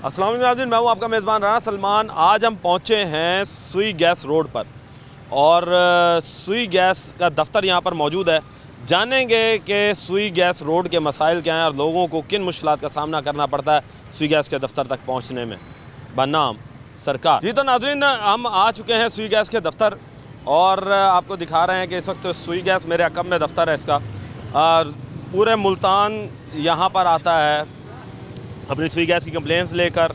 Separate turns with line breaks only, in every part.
अस्सलाम वालेकुम नाज़रीन, मैं हूं आपका मेज़बान राना सलमान। आज हम पहुंचे हैं सुई गैस रोड पर और सुई गैस का दफ्तर यहां पर मौजूद है। जानेंगे कि सुई गैस रोड के मसाइल क्या हैं और लोगों को किन मुश्किलात का सामना करना पड़ता है सुई गैस के दफ्तर तक पहुंचने में बनाम सरकार। जी तो नाज़रीन, हम आ चुके हैं सुई गैस के दफ्तर और आपको दिखा रहे हैं कि इस वक्त सुई गैस मेरे अकब में दफ्तर है इसका। पूरे मुल्तान यहाँ पर आता है अपनी सुई गैस की कंप्लेंट्स लेकर।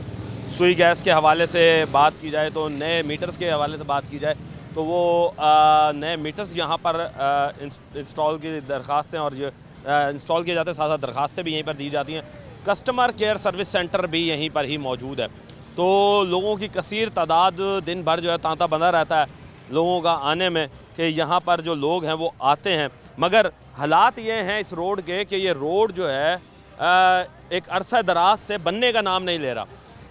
सुई गैस के हवाले से बात की जाए तो नए मीटर्स के हवाले से बात की जाए तो वो नए मीटर्स यहाँ पर इंस्टॉल की दरख्वास्तें और जो इंस्टॉल किए जाते हैं, साथ साथ दरख्वास्तें भी यहीं पर दी जाती हैं। कस्टमर केयर सर्विस सेंटर भी यहीं पर ही मौजूद है। तो लोगों की कसीर तादाद दिन भर जो है तांता बंधा रहता है लोगों का आने में कि यहाँ पर जो लोग हैं वो आते हैं। मगर हालात ये हैं इस रोड के कि ये रोड जो है एक अरसा दराज से बनने का नाम नहीं ले रहा,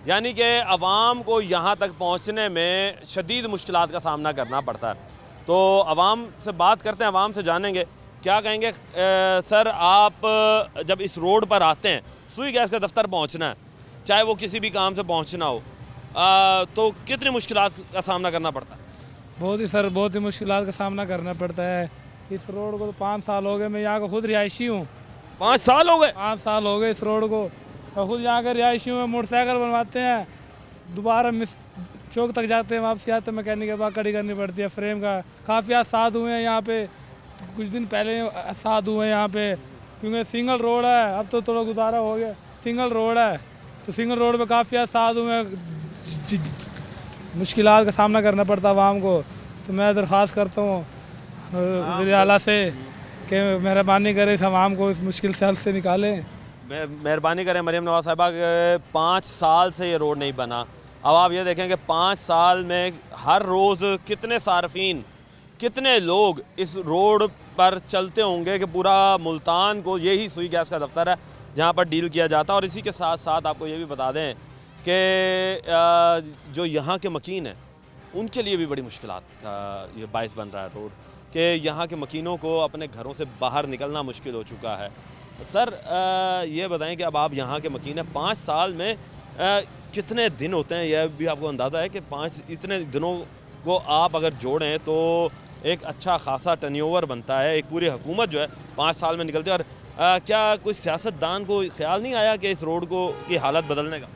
यानी कि आवाम को यहाँ तक पहुँचने में शदीद मुश्किलात का सामना करना पड़ता है। तो आवाम से बात करते हैं, आवाम से जानेंगे क्या कहेंगे। सर, आप जब इस रोड पर आते हैं, सुई गैस का दफ्तर पहुँचना है, चाहे वो किसी भी काम से पहुँचना हो, तो कितनी मुश्किलात का सामना करना पड़ता है?
बहुत ही सर, बहुत ही मुश्किलात का सामना करना पड़ता है। इस रोड को तो 5 साल हो गए, मैं यहाँ का खुद रिहायशी हूँ।
5 साल हो गए?
5 साल हो गए इस रोड को। मैं खुद यहाँ का रिहायशी हूँ। मोटरसाइकिल बनवाते हैं, दोबारा चौक तक जाते हैं, वापसी आते हैं, मैकेनिक के बाद कड़ी करनी पड़ती है फ्रेम का। काफ़ी हादसात हुए हैं यहाँ पे, कुछ दिन पहले हादसात हुए हैं यहाँ पे, क्योंकि सिंगल रोड है। अब तो थोड़ा गुजारा हो गया, सिंगल रोड है तो सिंगल रोड पे काफ़ी हादसात हुए हैं। मुश्किलात का सामना करना पड़ता है आवाम को। तो मैं दरख्वास्त करता हूँ वज़ीर आला से कि मेहरबानी करें, इस आवाम को इस मुश्किल से हल से निकालें।
मेहरबानी करें मरियम नवाज साहिबा के 5 साल से ये रोड नहीं बना। अब आप ये देखें कि 5 साल में हर रोज़ कितने सार्फिन, कितने लोग इस रोड पर चलते होंगे कि पूरा मुल्तान को यही सुई गैस का दफ्तर है जहाँ पर डील किया जाता है। और इसी के साथ साथ आपको ये भी बता दें कि जो यहाँ के मकीन हैं उनके लिए भी बड़ी मुश्किलात का ये बायस बन रहा है रोड, कि यहाँ के मकीनों को अपने घरों से बाहर निकलना मुश्किल हो चुका है। सर, ये बताएं कि अब आप यहाँ के मकीन हैं, 5 साल में कितने दिन होते हैं, यह भी आपको अंदाज़ा है कि 5 इतने दिनों को आप अगर जोड़ें तो एक अच्छा खासा टर्नओवर बनता है। एक पूरी हुकूमत जो है 5 साल में निकलती है। और क्या कोई सियासतदान को ख्याल नहीं आया कि इस रोड को की हालत बदलने का?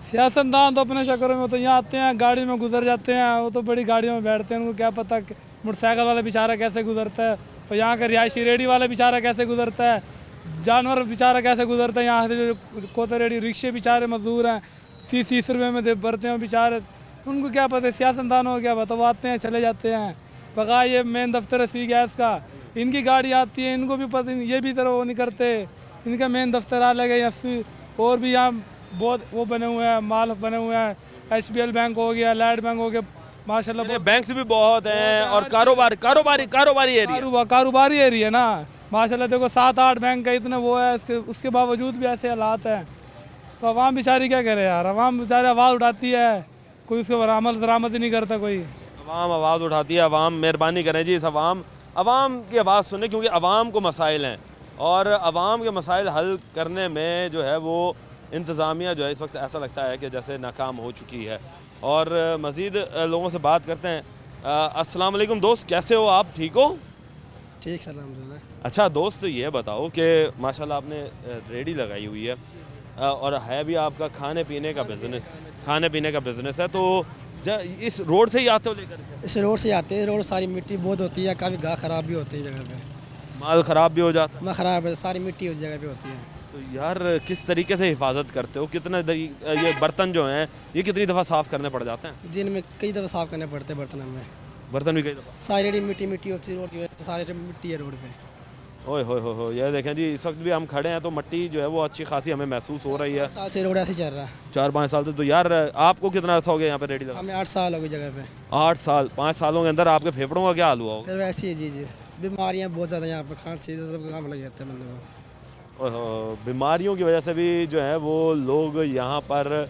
सियासतदान तो अपने चक्करों में तो यहाँ आते हैं, गाड़ी में गुजर जाते हैं, वो तो बड़ी गाड़ियों में बैठते हैं, उनको क्या पता कि मोटरसाइकिल वाला बेचारा कैसे गुजरता है, और यहाँ का रिहायशी रेडी वाला बेचारा कैसे गुजरता है, जानवर बेचारा कैसे गुजरता है। यहाँ से जो कोते रेडी रिक्शे बेचारे मजदूर हैं, 30-30 रुपये में भरते हैं बेचारे, उनको क्या पता। सियासतदान हो गया बता, वो आते हैं चले जाते हैं। बका ये मेन दफ्तर है सुई गैस का, इनकी गाड़ी आती है, इनको भी पता, ये भी तरह वो नहीं करते। इनका मेन दफ्तर अलग है यहाँ। और भी यहाँ बहुत वो बने हुए हैं, माल बने हुए हैं, HBL बैंक हो गया, लाइट बैंक हो गया, माशाल्लाह
बैंक्स भी बहुत हैं और कारोबारी
एरिया है ना माशाल्लाह। देखो 7-8 बैंक का इतना वो है, उसके बावजूद भी ऐसे हालात हैं। तो आवाम बेचारी क्या करे यार, आवाम बेचारी आवाज़ उठाती है, कोई उसके ऊपर अमल दरामद ही नहीं करता कोई।
आवाम आवाज़ उठाती है। आवाम मेहरबानी करें जी, इस आवाम की आवाज़ सुने, क्योंकि आवाम को मसाइल हैं और आवाम के मसाइल हल करने में जो है वो इंतज़ामिया जो है इस वक्त ऐसा लगता है कि जैसे नाकाम हो चुकी है। और मज़ीद लोगों से बात करते हैं। अस्सलाम वालेकुम दोस्त, कैसे हो आप? ठीक हो?
ठीक सर, अल्हम्दुलिल्लाह।
अच्छा दोस्त, ये बताओ कि माशाल्लाह आपने रेडी लगाई हुई है और है भी आपका खाने पीने का बिज़नेस है, तो इस रोड से ही आते हो लेकर?
इस रोड से आते हैं। रोड सारी मिट्टी बहुत होती है, काफ़ी घास ख़राब भी होती है जगह पे,
माल ख़राब भी हो जाता है।
माल ख़राब है, सारी मिट्टी उस जगह पे होती है।
तो यार किस तरीके से हिफाजत करते हो? ये बर्तन जो हैं ये कितनी दफ़ा साफ़ करने पड़ जाते हैं?
दिन में कई दफ़ा साफ़ करने पड़ते हैं बर्तन हमें।
बर्तन भी कई दफ़ा?
सारी रेडी मिट्टी होती है रोड की वजह से, सारी मिट्टी है रोड पे।
ओए हो, ये देखें जी, इस वक्त भी हम खड़े हैं तो मिट्टी जो है वो अच्छी खासी हमें महसूस हो रही है।
4 साल से रोड ऐसे चल रहा है।
4-5 साल से। तो यार आपको कितना अर्सा हो गया यहाँ पे रेडी लगा?
हमें 8 साल हो गई जगह पे।
8 साल। 5 सालों के अंदर आपके फेफड़ों का क्या हाल हुआ होगा?
फिर वैसे ही जी बीमारियाँ बहुत ज़्यादा यहाँ पर, खांसी काम लग जाता है बंदे को।
बीमारियों की वजह से भी जो है वो लोग यहाँ पर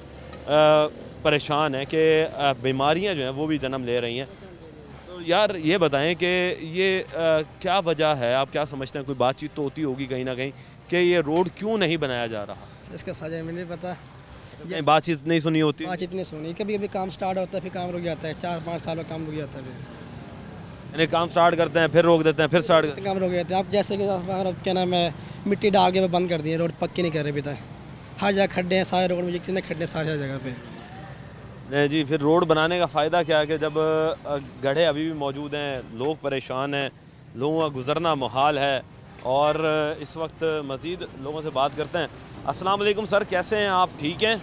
परेशान हैं कि बीमारियाँ जो हैं वो भी जन्म ले रही हैं। तो यार ये बताएं कि ये क्या वजह है, आप क्या समझते हैं? कोई बातचीत तो होती होगी कहीं ना कहीं कि ये रोड क्यों नहीं बनाया जा रहा?
इसका सजा में नहीं पता।
कहीं बातचीत नहीं सुनी होती?
बातचीत नहीं सुनी, कभी कभी काम स्टार्ट होता है फिर काम रुक जाता है, 4-5 साल में काम रुक जाता है,
यानी काम स्टार्ट करते हैं फिर रोक देते हैं फिर स्टार्ट करते
फिर काम रुक जाता है। आप जैसे कि क्या नाम है, मिट्टी डाल के बंद कर दिए, रोड पक्की नहीं कर रहे अभी तक, हर जगह खड्डे हैं, सारे रोड में जितने खड्डे सारी जगह पे।
नहीं जी, फिर रोड बनाने का फ़ायदा क्या है कि जब गड्ढे अभी भी मौजूद हैं, लोग परेशान हैं, लोगों का गुजरना मुहाल है। और इस वक्त मज़ीद लोगों से बात करते हैं। अस्सलाम वालेकुम सर, कैसे हैं आप? ठीक हैं?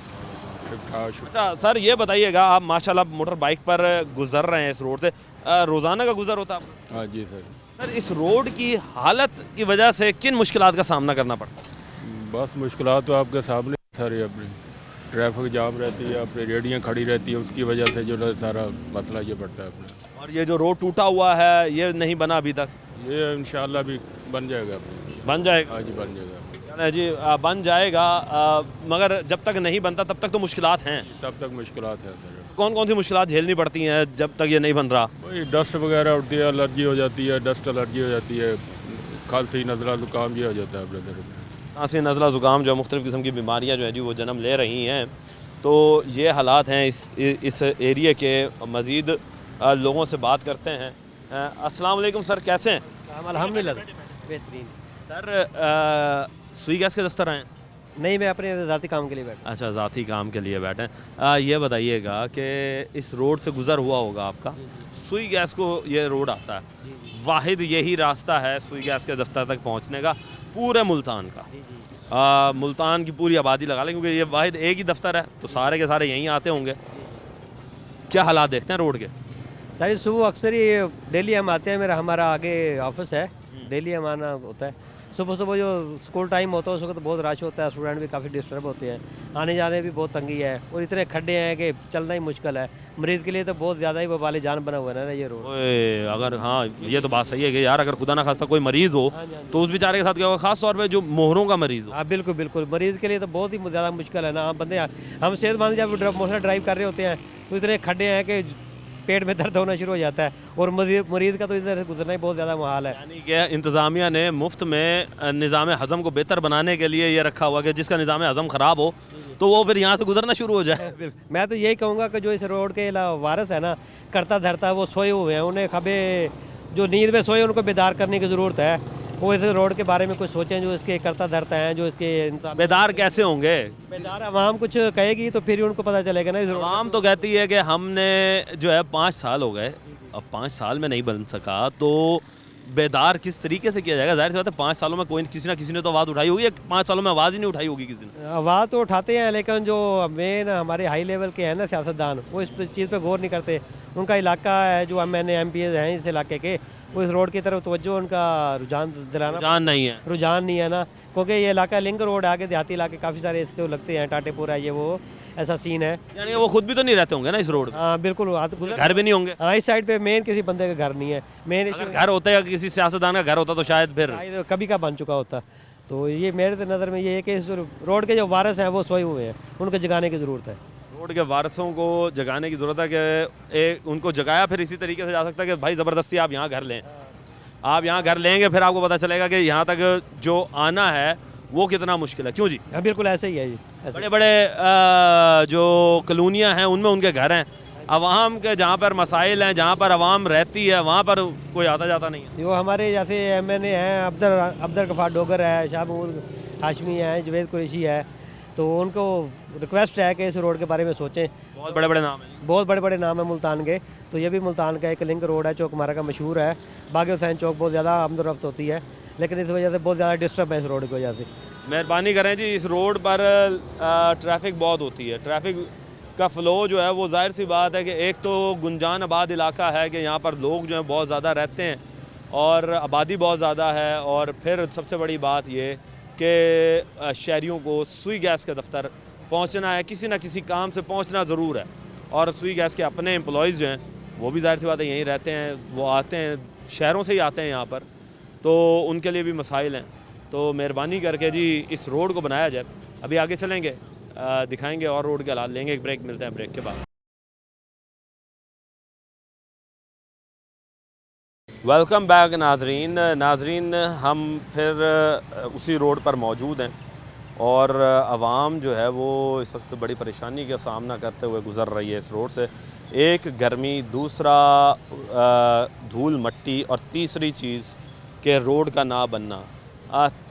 अच्छा सर, ये बताइएगा, आप माशाल्लाह मोटर बाइक पर गुजर रहे हैं इस रोड से, रोज़ाना का गुजर होता है आपका?
हाँ जी सर।
सर, इस रोड की हालत की वजह से किन मुश्किलात का सामना करना पड़ता है?
बस मुश्किलात तो आपके सामने सारी, अपनी ट्रैफिक जाम रहती है, अपनी रेडियाँ खड़ी रहती है, उसकी वजह से जो है सारा मसला ये पड़ता है अपना।
और ये जो रोड टूटा हुआ है ये नहीं बना अभी तक?
ये इंशाल्लाह भी बन जाएगा,
बन जाएगा?
हाँ जी बन जाएगा।
यानी जी बन जाएगा, मगर जब तक नहीं बनता तब तक तो मुश्किलात हैं।
तब तक मुश्किलात है सर।
कौन कौन सी मुश्किलात झेलनी पड़ती हैं जब तक ये नहीं बन रहा?
वही डस्ट वगैरह उड़ती है, एलर्जी हो जाती है, डस्ट एलर्जी हो जाती है, खांसी नज़ला ज़ुकाम ये हो जाता है ब्रदर।
खांसी नज़ला ज़ुकाम जो मुख्तलिफ़ किस्म की बीमारियाँ जो हैं जी वो जन्म ले रही हैं। तो ये हालात हैं इस एरिए के। मज़ीद लोगों से बात करते हैं। अस्सलाम वालेकुम सर, कैसे हैं?
अल्हम्दुलिल्लाह बेहतरीन।
सर, सुई गैस के दफ्तर आए हैं?
नहीं, मैं अपने ज़ाती काम के लिए बैठा।
अच्छा, ज़ाती काम के लिए बैठे हैं। ये बताइएगा कि इस रोड से गुज़र हुआ होगा आपका, सुई गैस को ये रोड आता है, वाहिद यही रास्ता है सुई गैस के दफ्तर तक पहुंचने का पूरे मुल्तान का। मुल्तान की पूरी आबादी लगा लें, क्योंकि ये वाहिद एक ही दफ्तर है तो सारे के सारे यहीं आते होंगे। क्या हालात देखते हैं रोड के?
सारी सुबह अक्सर ही डेली हम आते हैं, हमारा आगे ऑफिस है, डेली हम आना होता है। सुबह सुबह जो स्कूल टाइम होता है उस वक्त बहुत रश होता है, स्टूडेंट भी काफ़ी डिस्टर्ब होते हैं, आने जाने भी बहुत तंगी है और इतने खड्डे हैं कि चलना ही मुश्किल है। मरीज़ के लिए तो बहुत ज़्यादा ही वबाले जान बना हुआ है ना ये रोड।
ओए, अगर हाँ ये तो बात सही है कि यार अगर खुदा ना खास्ता कोई मरीज़ हो तो उस बेचारे के साथ क्या होगा, ख़ास तौर पे जो मोहरों का मरीज़ हो।
हाँ बिल्कुल बिल्कुल, मरीज़ के लिए तो बहुत ही ज़्यादा मुश्किल है ना। हम बंदे हम सेहतमंद जब मोटर ड्राइव कर रहे होते हैं तो इतने खड्डे हैं कि पेट में दर्द होना शुरू हो जाता है और मरीज़ का तो इधर से गुजरना ही बहुत ज़्यादा मुहाल है।
यानी कि इंतज़ामिया ने मुफ्त में निज़ाम हज़म को बेहतर बनाने के लिए ये रखा हुआ कि जिसका निज़ाम हज़म ख़राब हो तो वो फिर यहाँ से गुजरना शुरू हो जाए।
मैं तो यही कहूँगा कि जो इस रोड के वारिस है ना, करता धरता वो सोए हुए हैं, उन्हें खबे जो नींद में सोए उनको बेदार करने की ज़रूरत है। वो इस रोड के बारे में कुछ सोचें, जो इसके करता धरता हैं, जो इसके
बेदार कैसे होंगे?
बेदार आवाम कुछ कहेगी तो फिर उनको पता चलेगा ना। इस रोड
आवाम तो कहती है कि हमने जो है 5 साल हो गए, अब 5 साल में नहीं बन सका तो बेदार किस तरीके से किया जाएगा? जाहिर सी बात है 5 सालों में कोई किसी ना किसी ने तो आवाज़ उठाई होगी, 5 सालों में आवाज़ ही नहीं उठाई होगी किसी ने।
आवाज़ तो उठाते हैं लेकिन जो मेन हमारे हाई लेवल के हैं ना सियासतदान, वो इस चीज़ पे गौर नहीं करते। उनका इलाका है जो MNA MPs हैं इस इलाके के, वो इस रोड की तरफ तवज्जो उनका रुझान दिलाना
रुझान नहीं है।
रुझान नहीं है ना, क्योंकि ये इलाका लिंक रोड है, आगे देहाती इलाके काफ़ी सारे इसके लगते हैं, टाटेपुर है, ये वो ऐसा सीन है।
यानी वो खुद भी तो नहीं रहते होंगे ना इस रोड पे?
हाँ बिल्कुल,
घर भी नहीं होंगे?
हाँ, इस साइड पे मेन किसी बंदे का घर नहीं है। मेन
अगर घर होता या किसी सियासतदान का घर होता तो शायद फिर
कभी का बन चुका होता। तो ये मेरे नज़र में ये है कि इस रोड के जो वारिस हैं वो सोए हुए हैं, उनको जगाने की ज़रूरत है।
रोड के वारसों को जगाने की ज़रूरत है कि उनको जगाया फिर इसी तरीके से जा सकता है कि भाई ज़बरदस्ती आप यहाँ घर लें। आप यहाँ घर लेंगे फिर आपको पता चलेगा कि यहाँ तक जो आना है वो कितना मुश्किल है। क्यों जी?
हाँ बिल्कुल ऐसे ही है जी।
बड़े बड़े जो कॉलोनियाँ हैं उनमें उनके घर हैं, अवाम के जहाँ पर मसाइल हैं, जहाँ पर अवाम रहती है वहाँ पर कोई आता जाता नहीं है।
जो हमारे जैसे MNA हैं, अब्दुल गफ्फार डोगर है, शाह महमूद हाशमी है, जवेद कुरैशी है, तो उनको रिक्वेस्ट है कि इस रोड के बारे में सोचें।
बहुत बड़े बड़े नाम हैं,
बहुत बड़े बड़े नाम हैं मुल्तान के। तो ये भी मुल्तान का एक लिंक रोड है, चौक हमारा का मशहूर है। बागी हुसैन चौक बहुत ज़्यादा आमदोरफ्त होती है, लेकिन इस वजह से बहुत ज़्यादा डिस्टर्ब है इस रोड की वजह से।
मेहरबानी करें जी, इस रोड पर ट्रैफिक बहुत होती है। ट्रैफिक का फ़्लो जो है वो जाहिर सी बात है कि एक तो गुंजान आबाद इलाका है कि यहाँ पर लोग जो हैं बहुत ज़्यादा रहते हैं और आबादी बहुत ज़्यादा है, और फिर सबसे बड़ी बात ये कि शहरियों को सुई गैस के दफ्तर पहुँचना है, किसी न किसी काम से पहुँचना ज़रूर है। और सुई गैस के अपने एम्प्लॉइज़ जो हैं वो भी जाहिर सी बात है यहीं रहते हैं, वो आते हैं शहरों से ही आते हैं यहाँ पर, तो उनके लिए भी मसाइल हैं। तो मेहरबानी करके जी इस रोड को बनाया जाए। अभी आगे चलेंगे, दिखाएंगे और रोड के हालात, लेंगे एक ब्रेक, मिलते हैं ब्रेक के बाद। वेलकम बैक नाजरीन। हम फिर उसी रोड पर मौजूद हैं और आवाम जो है वो इस वक्त बड़ी परेशानी का सामना करते हुए गुज़र रही है इस रोड से। एक गर्मी, दूसरा धूल मट्टी और तीसरी चीज़ कि रोड का ना बनना।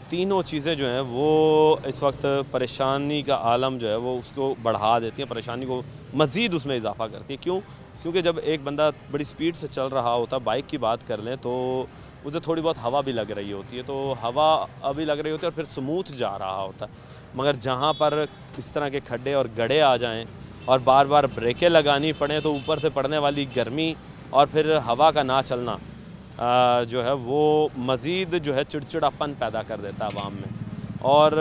तीनों चीज़ें जो हैं वो इस वक्त परेशानी का आलम जो है वो उसको बढ़ा देती हैं, परेशानी को मज़ीद उसमें इजाफा करती है। क्यों? क्योंकि जब एक बंदा बड़ी स्पीड से चल रहा होता, बाइक की बात कर लें तो उसे थोड़ी बहुत हवा भी लग रही होती है, तो हवा अभी लग रही होती है और फिर स्मूथ जा रहा होता। मगर जहाँ पर इस तरह के खड्डे और गड्ढे आ जाएं और बार बार ब्रेकें लगानी पड़ें तो ऊपर से पड़ने वाली गर्मी और फिर हवा का ना चलना जो है वो मज़ीद जो है चिड़चिड़ापन पैदा कर देता है आवाम में। और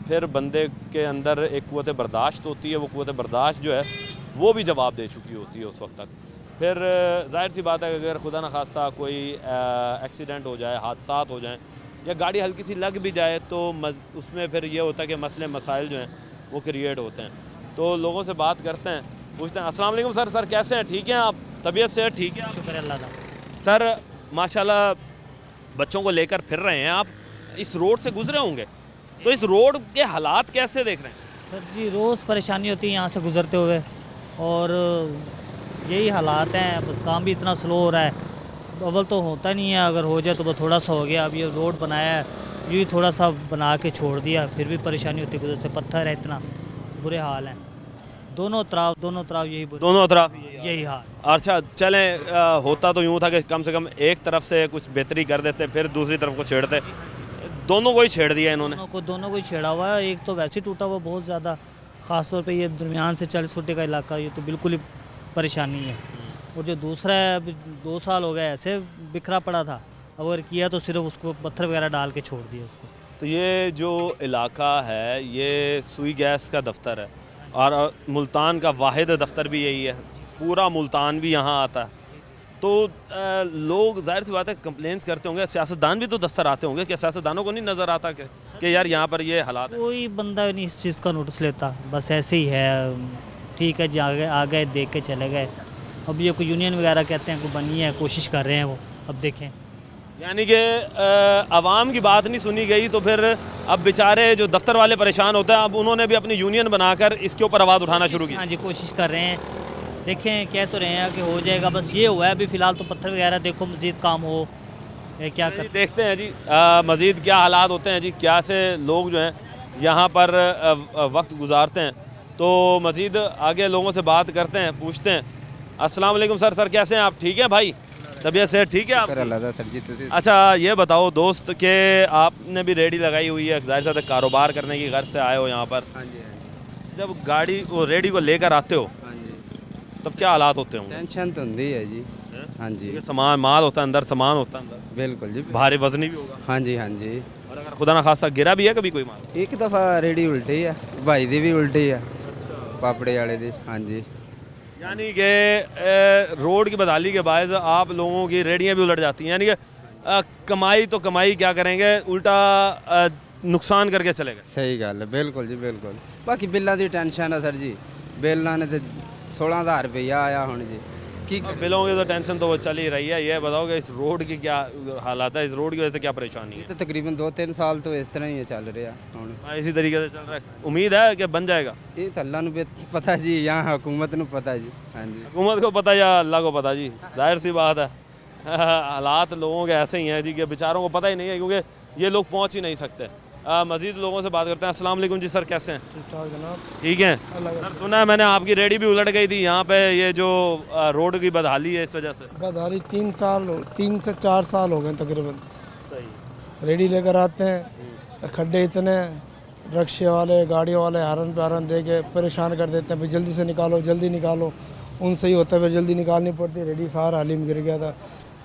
फिर बंदे के अंदर एक क़ुव्वत बर्दाश्त होती है, वो क़ुव्वत बर्दाश्त जो है वो भी जवाब दे चुकी होती है उस वक्त तक। फिर जाहिर सी बात है कि अगर खुदा न खास्ता कोई एक्सीडेंट हो जाए, हादसात हो जाएं या गाड़ी हल्की सी लग भी जाए तो उसमें फिर ये होता है कि मसले मसाइल जो हैं वो क्रिएट होते हैं। तो लोगों से बात करते हैं, पूछते हैं अस्सलाम वालेकुम सर, सर कैसे हैं, ठीक हैं आप, तबीयत से ठीक है?
शुक्र अल्लाह का।
सर माशाल्लाह बच्चों को लेकर फिर रहे हैं आप, इस रोड से गुजरे होंगे, तो इस रोड के हालात कैसे देख रहे हैं?
सर जी रोज़ परेशानी होती है यहाँ से गुज़रते हुए और यही हालात हैं, बस काम भी इतना स्लो हो रहा है। अव्वल तो होता नहीं है, अगर हो जाए तो बस थोड़ा सा हो गया। अब ये रोड बनाया है, ये थोड़ा सा बना के छोड़ दिया, फिर भी परेशानी होती है, गुजर से पत्थर है, इतना बुरे हाल हैं दोनों तरफ यही
दोनों तरफ
यही हाल।
अच्छा चलें, होता तो यूँ था कि कम से कम एक तरफ से कुछ बेहतरी कर देते, फिर दूसरी तरफ को छेड़ते, दोनों को ही छेड़ दिया इन्होंने।
दोनों को ही छेड़ा हुआ है। एक तो वैसे ही टूटा हुआ बहुत ज़्यादा, ख़ास तौर पे ये दरमियान से 40 फुट का इलाका, ये तो बिल्कुल ही परेशानी है। और जो दूसरा है, अभी 2 साल हो गए ऐसे बिखरा पड़ा था, अगर किया तो सिर्फ उसको पत्थर वगैरह डाल के छोड़ दिया उसको।
तो ये जो इलाका है ये सुई गैस का दफ्तर है और मुल्तान का वाहिद दफ्तर भी यही है, पूरा मुल्तान भी यहाँ आता है। तो लोग जाहिर सी बात है कंप्लेंट्स करते होंगे, सियासतदान भी तो दफ्तर आते होंगे, क्या सियासतदानों को नहीं नज़र आता कि यार यहाँ पर ये हालात है?
कोई बंदा नहीं इस चीज़ का नोटिस लेता, बस ऐसे ही है, ठीक है जी, आ गए देख के चले गए। अब ये कोई यूनियन वगैरह कहते हैं कोई बनी है, कोशिश कर रहे हैं वो, अब देखें।
यानी कि आवाम की बात नहीं सुनी गई तो फिर अब बेचारे जो दफ्तर वाले परेशान होते हैं, अब उन्होंने भी अपनी यूनियन बनाकर इसके ऊपर आवाज़ उठाना शुरू की।
हाँ जी, कोशिश कर रहे हैं, देखें कह तो रहे हैं कि हो जाएगा, बस ये हुआ है अभी फ़िलहाल तो पत्थर वगैरह देखो, मज़ीद काम हो क्या कर
देखते हैं जी मज़ीद क्या हालात होते हैं जी, क्या से लोग जो हैं यहाँ पर वक्त गुजारते हैं। तो मज़ीद आगे लोगों से बात करते हैं, पूछते हैं। अस्सलाम वालेकुम सर, सर कैसे हैं आप, ठीक है भाई, तबीयत से ठीक है आप?
सर जी।
अच्छा ये बताओ दोस्त कि आपने भी रेडी लगाई हुई है, जाहिर सा है कारोबार करने की घर से आए हो यहाँ पर।
हाँ जी।
जब गाड़ी वो रेडी को लेकर आते हो
हाँ जी।
तब क्या हालात होते होंगे?
टेंशन तो होती है जी। हाँ जी।
ये सामान माल होता है अंदर, सामान होता है अंदर,
बिल्कुल जी।
भारी वजनी भी होगा।
हाँ जी, हाँ जी।
और अगर खुदा ना खासा गिरा भी है कभी कोई माल?
एक दफ़ा रेडी उल्टी है, भाई दी भी उल्टी है, पापड़े वाले दी। हाँ जी।
यानी कि रोड की बदहाली के बायस आप लोगों की रेडियाँ भी उलट जाती हैं, यानी कि कमाई तो कमाई क्या करेंगे, उल्टा नुकसान करके चले गए।
सही गल है, बिल्कुल जी बिल्कुल। बाकी बिल्लां की टेंशन है सर जी, बिल्लां ने तो 16,000 रुपया आया हूँ जी, की
बिलों की तो टेंशन तो वो चल ही रही है। ये बताओ कि इस रोड की क्या हालात है, इस रोड की वजह से क्या परेशानी है?
तो तकरीबन 2-3 साल तो इस तरह ही चल रहा हूँ।
हाँ, इसी तरीके से चल रहा है, उम्मीद है कि बन जाएगा।
ये तो अल्लाह नूं पता जी, यहाँ हुकूमत नूं पता जी। हाँ जी।
हुकूमत को पता या अल्लाह को पता जी, जाहिर सी बात है। हालात लोगों के ऐसे ही हैं जी कि बेचारों को पता ही नहीं है, क्योंकि ये लोग पहुँच ही नहीं सकते। मज़ीद लोगों से बात करते हैं। अस्सलाम वालेकुम जी, सर कैसे हैं?
ठीक ठाक जनाब।
ठीक है सर, सुना है मैंने आपकी रेडी भी उलट गई थी यहाँ पे, ये जो रोड की बदहाली है इस वजह से।
बदहाली 3 से 4 साल हो गए तकरीबन।
सही।
रेडी लेकर आते हैं, खड्डे इतने, रक्शे वाले गाड़ियों वाले हारन पे हारन दे के परेशान कर देते हैं, भाई जल्दी से निकालो जल्दी निकालो। उनसे ही होता है भाई जल्दी निकालनी पड़ती। रेडी सारा हाली में गिर गया था,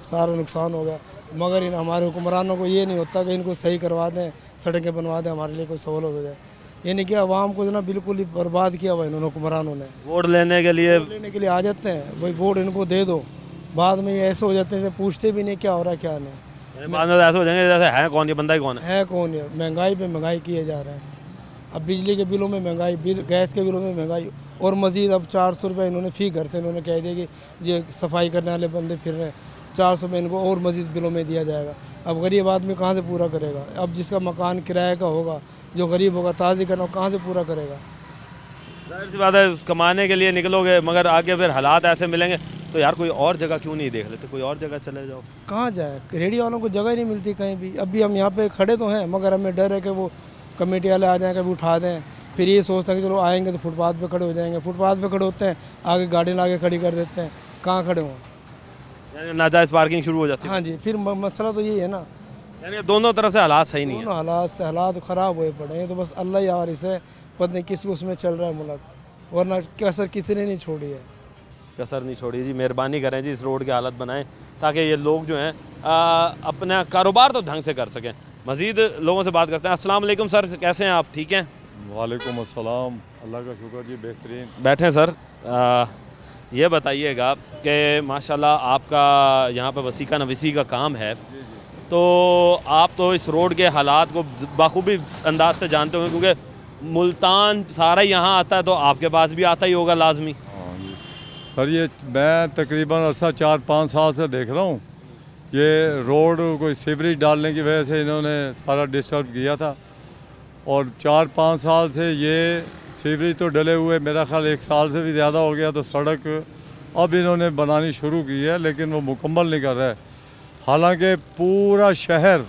सारा नुकसान हो गया। मगर इन हमारे हुक्मरानों को ये नहीं होता कि इनको सही करवा दें, सड़कें बनवा दें, हमारे लिए कोई सहूलत हो जाए। यानी कि आवाम को जो ना बिल्कुल ही बर्बाद किया हुआ इन्होंने हुक्मरानों ने।
वोट लेने के लिए
आ जाते हैं, भाई वोट इनको दे दो, बाद में ये ऐसे हो जाते हैं पूछते भी नहीं क्या हो रहा है क्या नहीं।
बाद में ऐसे हो जाएंगे जैसे है कौन, ये बंदा ही कौन
है कौन है। महंगाई पे महंगाई किए जा रहा है। अब बिजली के बिलों में महंगाई, गैस के बिलों में महंगाई, और मज़ीद अब 400 रुपये इन्होंने फ़ी घर से इन्होंने कह दिया कि ये सफाई करने वाले बंदे फिर रहे हैं, 400 रुपये इनको और मज़ीद बिलों में दिया जाएगा। अब गरीब आदमी कहाँ से पूरा करेगा? अब जिसका मकान किराए का होगा जो गरीब होगा ताजी करना वो कहाँ से पूरा करेगा।
जाहिर सी बात है कमाने के लिए निकलोगे मगर आगे फिर हालात ऐसे मिलेंगे तो यार कोई और जगह क्यों नहीं देख लेते, कोई और जगह चले जाओ।
कहाँ जाए, रेडी वालों को जगह ही नहीं मिलती कहीं भी। अभी हम यहाँ पे खड़े तो हैं मगर हमें डर है कि वो कमेटी वाले आ जाएँ कभी उठा दें, फिर ये सोचते हैं कि चलो आएंगे तो फुटपाथ पे खड़े हो जाएंगे। फुटपाथ पे खड़े होते हैं, आगे गाड़ी ला के खड़ी कर देते हैं, कहाँ खड़े हों।
यानी नाजायज़ पार्किंग शुरू हो जाती है।
हाँ जी, फिर मसला तो यही है ना,
यानी दोनों तरफ से हालात सही नहीं है।
दोनों हालात से हालात ख़राब हुए पड़े हैं। तो बस अल्लाह यार इसे पता नहीं किस उसमें चल रहा है मुल्क, वरना कसर किसी ने नहीं छोड़ी है।
कसर नहीं छोड़ी जी, मेहरबानी करें जी, इस रोड की हालत बनाएं ताकि ये लोग जो हैं अपना कारोबार तो ढंग से कर सकें। मज़ीद लोगों से बात करते हैं। अस्सलाम वालेकुम सर, कैसे हैं आप, ठीक हैं?
वालेकुम अस्सलाम, अल्लाह का शुक्र जी, बेहतरीन।
बैठें सर। ये बताइएगा कि माशाल्लाह आपका यहाँ पर वसीका नवीसी का काम है, तो आप तो इस रोड के हालात को बाखूबी अंदाज से जानते होंगे क्योंकि मुल्तान सारा यहाँ आता है तो आपके पास भी आता ही होगा लाजमी।
हाँ जी सर, ये मैं तकरीबन अर्सा 4-5 साल से देख रहा हूँ। ये रोड कोई सीवरेज डालने की वजह से इन्होंने सारा डिस्टर्ब किया था और 4-5 साल से ये सीवरेज तो डले हुए मेरा ख्याल 1 साल से भी ज़्यादा हो गया। तो सड़क अब इन्होंने बनानी शुरू की है लेकिन वो मुकम्मल नहीं कर रहे। हालांकि पूरा शहर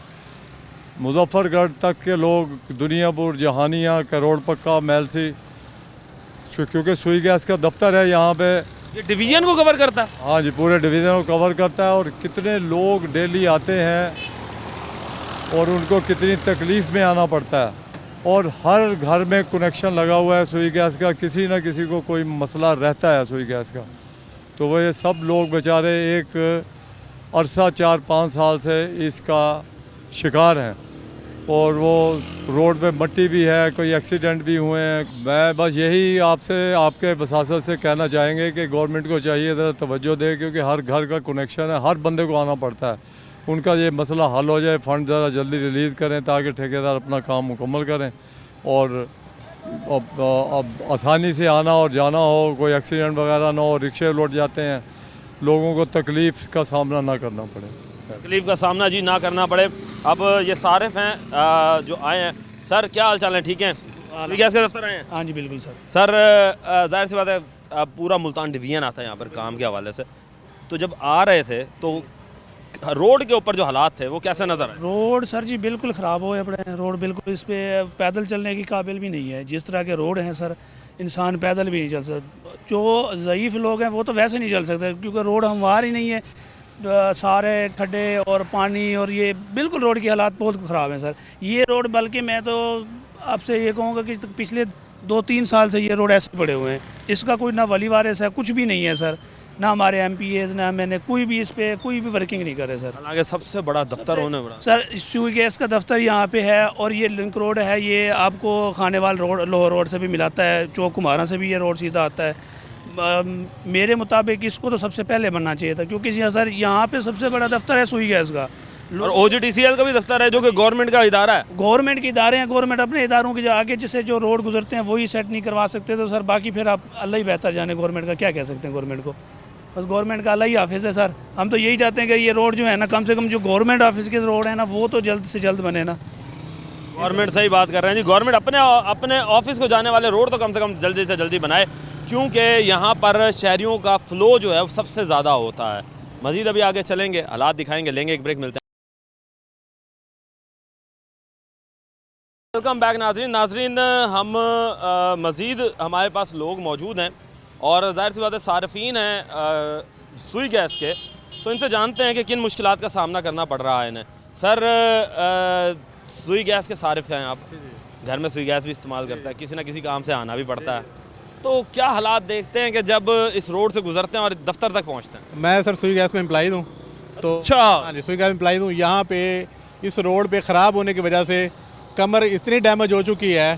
मुजफ्फरगढ़ तक के लोग दुनियापुर, जहानिया, करोड़ पक्का, मेलसी, क्योंकि सुई गैस का दफ्तर है यहाँ पे।
ये डिवीज़न को कवर करता है?
हाँ जी, पूरे डिवीज़न को कवर करता है। और कितने लोग डेली आते हैं और उनको कितनी तकलीफ़ में आना पड़ता है। और हर घर में कनेक्शन लगा हुआ है सुई गैस का, किसी न किसी को कोई मसला रहता है सुई गैस का। तो वो ये सब लोग बेचारे एक अरसा 4-5 साल से इसका शिकार हैं और वो रोड पे मट्टी भी है, कोई एक्सीडेंट भी हुए हैं। मैं बस यही आपसे, आपके वसासत से कहना चाहेंगे कि गवर्नमेंट को चाहिए ज़रा तवज्जो दे, क्योंकि हर घर का कनेक्शन है, हर बंदे को आना पड़ता है। उनका ये मसला हल हो जाए, फ़ंड ज़रा जल्दी रिलीज़ करें ताकि ठेकेदार अपना काम मुकम्मल करें और अब आसानी से आना और जाना हो, कोई एक्सीडेंट वगैरह ना हो, रिक्शे लौट जाते हैं, लोगों को तकलीफ़ का सामना ना करना पड़े।
तकलीफ का सामना जी ना करना पड़े। अब ये सारिफ हैं जो आए हैं। सर क्या हाल चाल है, ठीक हैं? गैस के दफ्तर आए हैं?
हाँ जी बिल्कुल सर।
सर जाहिर सी बात है पूरा मुल्तान डिवीज़न आता है यहाँ पर काम के हवाले से, तो जब आ रहे थे तो रोड के ऊपर जो हालात थे वो कैसे नज़र आए?
रोड सर जी बिल्कुल ख़राब हुए पड़े हैं। रोड बिल्कुल इस पे पैदल चलने की काबिल भी नहीं है। जिस तरह के रोड हैं सर, इंसान पैदल भी नहीं चल सकता। जो ज़ईफ़ लोग हैं वो तो वैसे नहीं चल सकते क्योंकि रोड हमवार ही नहीं है। सारे खड्डे और पानी और ये बिल्कुल रोड की हालात बहुत ख़राब हैं सर। ये रोड बल्कि मैं तो आपसे ये कहूँगा कि पिछले 2-3 साल से ये रोड ऐसे पड़े हुए हैं। इसका कोई ना वली वारिस है, कुछ भी नहीं है सर, ना हमारे MPAs ना मैंने कोई भी इस पे कोई भी वर्किंग नहीं करे सर।
हालांकि सबसे बड़ा दफ्तर होने वाला
सर सुई गैस का दफ्तर यहाँ पे है और ये लिंक रोड है। ये आपको खानेवाल रोड, लोअर रोड से भी मिलाता है, चौक कुम्हारा से भी ये रोड सीधा आता है। मेरे मुताबिक इसको तो सबसे पहले बनना चाहिए था क्योंकि सर यहाँ पे सबसे बड़ा दफ्तर है सुई गैस का
और OGTCL का भी दफ्तर है जो कि गवर्नमेंट का इदारा है।
गवर्नमेंट के इदारे हैं, गवर्नमेंट अपने इदारों के आगे जिससे जो रोड गुजरते हैं वही सेट नहीं करवा सकते। तो सर बाकी फिर आप अल्लाह ही बेहतर जाने गवर्नमेंट का क्या कह सकते हैं। गवर्नमेंट को बस गवर्नमेंट का अल्लाह ही हाफिज़ है सर। हम तो यही चाहते हैं कि ये रोड जो है ना, कम से कम जो गवर्नमेंट ऑफिस के रोड है ना वो तो जल्द से जल्द बने ना।
गवर्नमेंट सही बात कर रहे हैं जी, गवर्नमेंट अपने ऑफिस को जाने वाले रोड तो कम से कम जल्दी से जल्दी बनाए क्योंकि यहाँ पर शहरियों का फ़्लो जो है वो सबसे ज़्यादा होता है। मज़ीद अभी आगे चलेंगे, हालात दिखाएंगे, लेंगे एक ब्रेक, मिलते हैं। वेलकम बैक नाजरीन हम मज़ीद हमारे पास लोग मौजूद हैं और ज़ाहिर सी बात है सार्फिन हैं सुई गैस के, तो इनसे जानते हैं कि किन मुश्किलात का सामना करना पड़ रहा है इन्हें। सर सुई गैस के सारिफ हैं आप, घर में सुई गैस भी इस्तेमाल करता है, किसी ना किसी काम से आना भी पड़ता है, तो क्या हालात देखते हैं कि जब इस रोड से गुजरते हैं और दफ्तर तक पहुंचते हैं?
मैं सर सुई गैस में एम्प्लॉइज़ हूँ। तो
अच्छा,
हाँ जी, सुई गैस एम्प्लॉइज़ हूँ। यहाँ पे इस रोड पे ख़राब होने की वजह से कमर इतनी डैमेज हो चुकी है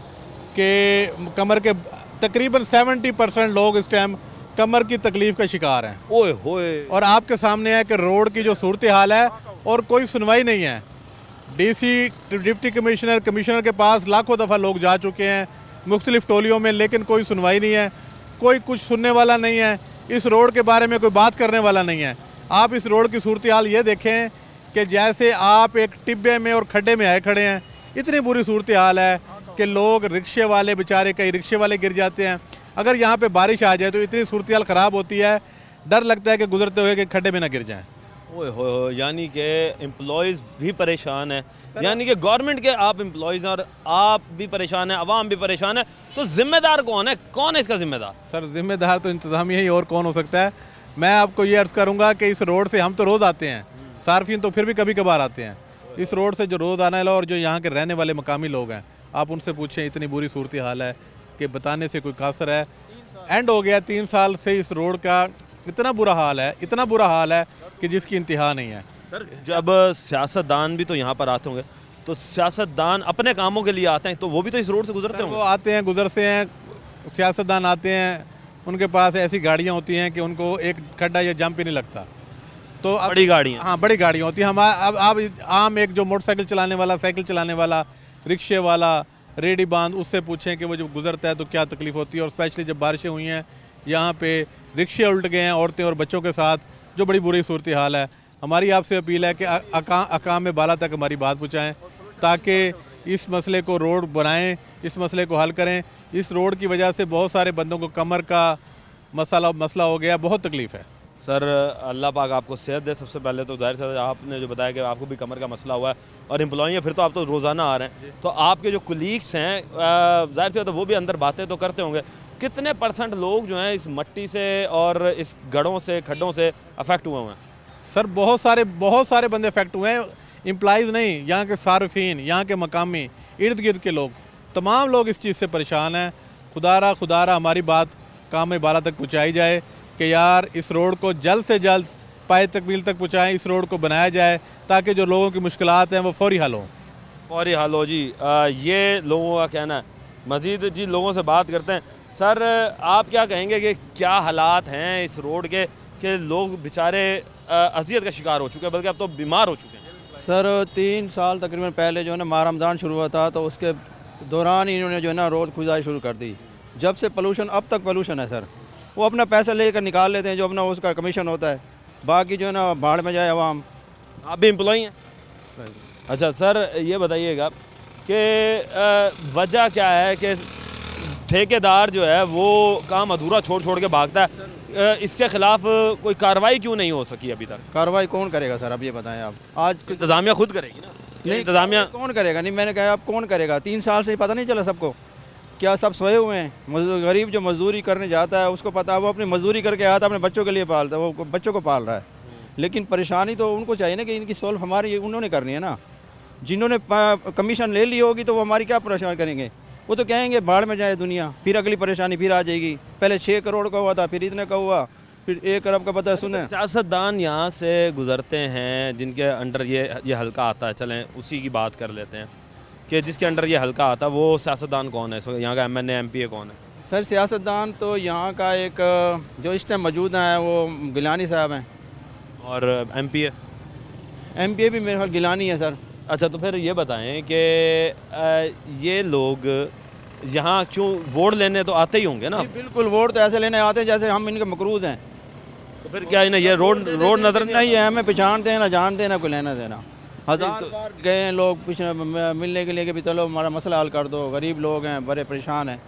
कि कमर के तकरीबन 70% लोग इस टाइम कमर की तकलीफ़ का शिकार हैं।
ओए होए।
और आपके सामने है कि रोड की जो सूरत हाल है और कोई सुनवाई नहीं है। DC, डिप्टी कमिश्नर, कमिश्नर के पास लाखों दफ़ा लोग जा चुके हैं मुख्तलिफ टोलियों में, लेकिन कोई सुनवाई नहीं है, कोई कुछ सुनने वाला नहीं है, इस रोड के बारे में कोई बात करने वाला नहीं है। आप इस रोड की सूरत हाल ये देखें कि जैसे आप एक टिब्बे में और खड्डे में आए खड़े हैं, इतनी बुरी सूरत हाल है कि लोग रिक्शे वाले बेचारे, कई रिक्शे वाले गिर जाते हैं। अगर यहाँ पे बारिश आ जाए तो इतनी सूरत हाल ख़राब होती है, डर लगता है कि गुजरते हुए कि खड्डे में ना गिर जाएं।
ओए हो, यानी कि एम्प्लॉयज़ भी परेशान है, यानी कि गवर्नमेंट के आप एम्प्लॉयज़ और आप भी परेशान हैं, आवाम भी परेशान है, तो जिम्मेदार कौन है? कौन है इसका जिम्मेदार?
सर जिम्मेदार तो इंतज़ामिया ही, और कौन हो सकता है। मैं आपको ये अर्ज़ करूँगा कि इस रोड से हम तो रोज़ आते हैं, सार्फिन तो फिर भी कभी कभार आते हैं। इस रोड से जो रोज़ आने वाला और जो यहाँ के रहने वाले मकामी लोग हैं, आप उनसे पूछें, इतनी बुरी सूरत हाल है कि बताने से कोई कासर है। एंड हो गया 3 साल से इस रोड का इतना बुरा हाल है, इतना बुरा हाल है कि जिसकी इंतहा नहीं है।
सर जब सियासतदान भी तो यहाँ पर आते होंगे, तो सियासतदान अपने कामों के लिए आते हैं, तो वो भी तो इस रोड से गुजरते
वो
होंगे।
आते हैं, गुजरते हैं, सियासतदान आते हैं, उनके पास ऐसी गाड़ियाँ होती हैं कि उनको एक खड्डा या जंप ही नहीं लगता। तो
बड़ी गाड़ियाँ,
हाँ बड़ी गाड़ियाँ होती हैं। हम अब आम एक जो मोटरसाइकिल चलाने वाला, साइकिल चलाने वाला, रिक्शे वाला, रेडी बांध, उससे पूछें कि वो जब गुजरता है तो क्या तकलीफ़ होती है। और स्पेशली जब बारिशें हुई हैं, यहाँ पे रिक्शे उल्ट गए हैं औरतें और बच्चों के साथ, जो बड़ी बुरी सूरत हाल है। हमारी आपसे अपील है कि अकाम में बाला तक हमारी बात पहुँचाएँ, ताकि इस मसले को रोड बनाएं, इस मसले को हल करें। इस रोड की वजह से बहुत सारे बंदों को कमर का मसला हो गया, बहुत तकलीफ़ है।
सर अल्लाह पाक आपको सेहत दे। सबसे पहले तो ज़ाहिर से आपने जो बताया कि आपको भी कमर का मसला हुआ है और एम्प्लॉई है, फिर तो आप तो रोज़ाना आ रहे हैं, तो आपके जो कुलीग्स हैं ज़ाहिर से तो वो भी अंदर बातें तो करते होंगे। कितने % लोग जो हैं इस मट्टी से और इस गढ़ों से, खड्डों से अफेक्ट हुए हैं?
सर बहुत सारे बंदे अफेक्ट हुए हैं, एम्प्लॉइज़ नहीं, यहाँ के सार्फिन, यहाँ के मकामी, इर्द गिर्द के लोग, तमाम लोग इस चीज़ से परेशान हैं। खुदारा हमारी बात काम में बाला तक पहुँचाई जाए कि यार इस रोड को जल्द से जल्द पाए तकमील तक पहुँचाएँ, इस रोड को बनाया जाए ताकि जो लोगों की मुश्किलात हैं वो फौरी हल हों।
फौरी हल हो जी, ये लोगों का कहना है। मज़ीद जी लोगों से बात करते हैं। सर आप क्या कहेंगे कि क्या हालात हैं इस रोड के कि लोग बेचारे अजियत का शिकार हो चुके हैं, बल्कि अब तो बीमार हो चुके हैं?
सर 3 साल तकरीबन पहले जो है ना माह रमज़ान शुरू हुआ था, तो उसके दौरान इन्होंने जो है ना रोड खुदाई शुरू कर दी। जब से पोल्यूशन, अब तक पोल्यूशन है सर। वो अपना पैसा लेकर निकाल लेते हैं, जो अपना उसका कमीशन होता है, बाकी जो है ना भाड़ में जाए अवाम।
आप भी एम्प्लॉई हैं? अच्छा सर ये बताइएगा कि वजह क्या है कि ठेकेदार जो है वो काम अधूरा छोड़ के भागता है, इसके खिलाफ कोई कार्रवाई क्यों नहीं हो सकी अभी तक?
कार्रवाई कौन करेगा सर, अब ये बताएं आप। आज
इंतज़ामिया खुद करेगी ना?
नहीं,
इंतज़ामिया
कौन करेगा? नहीं, मैंने कहा आप कौन करेगा? 3 साल से पता नहीं चला सबको? क्या सब सोए हुए हैं? गरीब जो मजदूरी करने जाता है उसको पता है, वो अपनी मजदूरी करके आता है, अपने बच्चों के लिए पालता है, वो बच्चों को पाल रहा है। लेकिन परेशानी तो उनको चाहिए ना कि इनकी सॉल्व हमारी उन्होंने करनी है ना। जिन्होंने कमीशन ले ली होगी तो वो हमारी क्या परेशान करेंगे? वो तो कहेंगे भाड़ में जाए दुनिया, फिर अगली परेशानी फिर आ जाएगी। पहले 6 करोड़ का हुआ था, फिर इतने का हुआ, फिर 1 अरब का पता सुने।
सियासतदान यहाँ से गुजरते हैं जिनके अंडर ये हल्का आता है, चलें उसी की बात कर लेते हैं कि जिसके अंडर ये हल्का आता है, वो सियासतदान कौन है? यहाँ का MNA MPA कौन है?
सर सियासतदान तो यहाँ का एक जो इस टाइम मौजूद हैं वो गिलानी साहब हैं।
और MPA
MPA भी मेरे ख्याल गिलानी है सर।
अच्छा तो फिर ये बताएं कि ये लोग यहाँ क्यों वोट लेने तो आते ही होंगे ना?
बिल्कुल, वोट तो ऐसे लेने आते हैं जैसे हम इनके मकरूज हैं।
तो फिर क्या इन्हें ये रोड नजर
नहीं है, हमें पहचानते हैं ना जानते हैं ना कोई लेना देना। 1000 बार गए हैं लोग पीछे मिलने के लिए कि भी चलो हमारा मसला हल कर दो, गरीब लोग हैं, बड़े परेशान हैं।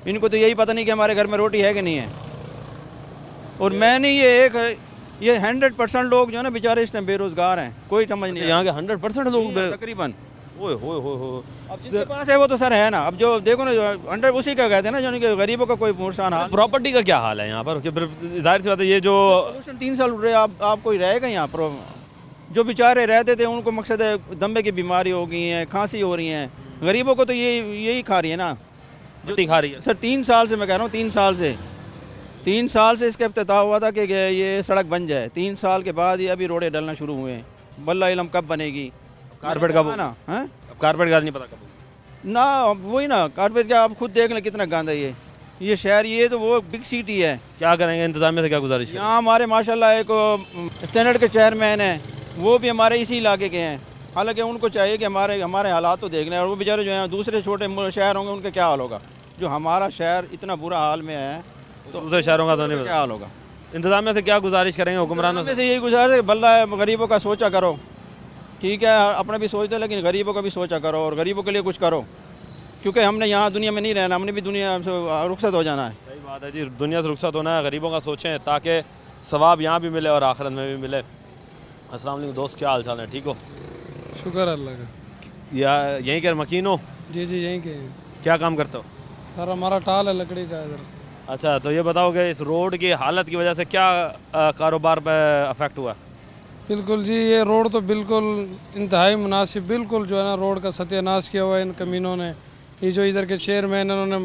इनको तो यही पता नहीं कि हमारे घर में रोटी है कि नहीं है। और मैं नहीं, ये 100% लोग जो है ना बेचारे इस टाइम बेरोजगार हैं, कोई समझ नहीं।
यहाँ के 100% लोग
तकरीबन।
ओए
अब जिसके पास है वो तो सर है ना। अब जो देखो ना, जो अंडर उसी का कहते हैं ना, जो गरीबों का कोई नुकसान हाल।
प्रॉपर्टी का क्या हाल है यहाँ पर? कि फिर जाहिर सी बात है ये जो
3 साल उड़ रहे, आप कोई रहेगा यहाँ पर? जो बेचारे रहते थे उनको मकसद है दम्बे की बीमारी हो गई है, खांसी हो रही है। गरीबों को तो यही खा रही है ना,
जो खा रही है।
सर 3 साल से मैं कह रहा हूँ, 3 साल से इसका इफ्तिताह हुआ था कि ये सड़क बन जाए। 3 साल के बाद ये अभी रोडें डलना शुरू हुए हैं। बल्ला इलम कब बनेगी?
कारपेट कब
ना? हैं
कारपेट का नहीं पता कब
ना, वही ना कारपेट का। आप खुद देख लें कितना गंदा है ये शहर। ये तो वो बिग सिटी है।
क्या करेंगे? इंतजामिया से क्या गुजारिश?
यहाँ हमारे माशाल्लाह एक सेनेट के चेयरमैन हैं, वो भी हमारे इसी इलाके के हैं। हालांकि उनको चाहिए कि हमारे हालात तो देख लें। और वो बेचारे जो हैं दूसरे छोटे शहर होंगे, उनका क्या हाल होगा? जो हमारा शहर इतना बुरा हाल में है
तो दूसरे शहरों का तो नहीं
क्या हाल होगा?
इंतजामिया से क्या गुजारिश करेंगे हुक्मरानों
से? यही गुजारिश है, बल्ला गरीबों का सोचा करो। ठीक है, अपना भी सोचते, लेकिन गरीबों का भी सोचा करो और गरीबों के लिए कुछ करो। क्योंकि हमने यहाँ दुनिया में नहीं रहना, हमने भी दुनिया से रुखसत हो जाना है।
सही बात है जी, दुनिया से रुखसत होना है, गरीबों का सोचें ताकि सवाब यहाँ भी मिले और आखिरत में भी मिले। अस्सलाम वालेकुम दोस्त, क्या हाल चाल है, ठीक हो?
शुक्र अल्लाह का।
या यहीं के मकीन हो?
जी जी यहीं के
क्या काम करते हो?
सारा हमारा टाल है लकड़ी का इधर से।
अच्छा, तो ये बताओ कि इस रोड की हालत की वजह से क्या कारोबार पे अफेक्ट हुआ?
बिल्कुल जी, ये रोड तो बिल्कुल इंतहाई मुनासिब, बिल्कुल जो है ना रोड का सत्यानाश किया हुआ है इन कमीनों ने। ये जो इधर के चेयरमैन इन्होंने,